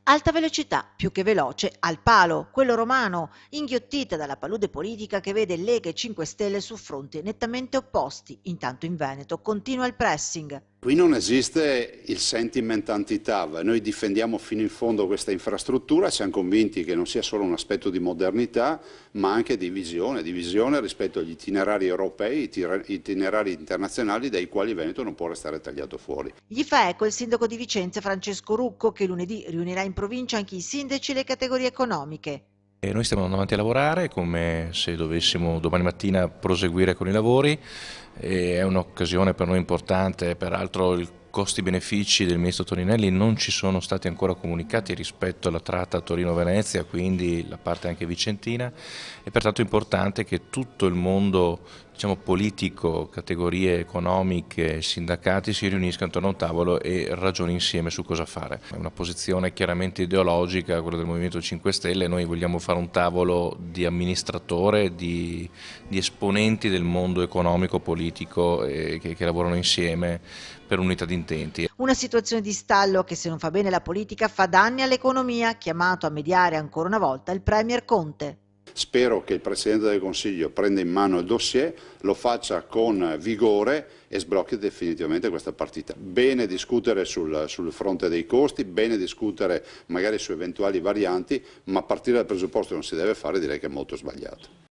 Alta velocità, più che veloce, al palo, quello romano, inghiottita dalla palude politica che vede Lega e 5 Stelle su fronti nettamente opposti. Intanto in Veneto continua il pressing. Qui non esiste il sentiment anti-TAV, noi difendiamo fino in fondo questa infrastruttura, siamo convinti che non sia solo un aspetto di modernità, ma anche di visione rispetto agli itinerari europei, itinerari internazionali dai quali il Veneto non può restare tagliato fuori. Gli fa eco il sindaco di Vicenza Francesco Rucco che lunedì riunirà in provincia anche i sindaci e le categorie economiche. E noi stiamo andando avanti a lavorare come se dovessimo domani mattina proseguire con i lavori, e è un'occasione per noi importante, peraltro i costi-benefici del ministro Toninelli non ci sono stati ancora comunicati rispetto alla tratta Torino-Venezia, quindi la parte anche vicentina, è pertanto importante che tutto il mondo, diciamo, politico, categorie economiche, sindacati si riuniscano attorno a un tavolo e ragioni insieme su cosa fare. È una posizione chiaramente ideologica, quella del Movimento 5 Stelle, noi vogliamo fare un tavolo di amministratore, di esponenti del mondo economico, politico che lavorano insieme per unità di intenti. Una situazione di stallo che se non fa bene la politica fa danni all'economia, chiamato a mediare ancora una volta il Premier Conte. Spero che il Presidente del Consiglio prenda in mano il dossier, lo faccia con vigore e sblocchi definitivamente questa partita. Bene discutere sul fronte dei costi, bene discutere magari su eventuali varianti, ma a partire dal presupposto che non si deve fare direi che è molto sbagliato.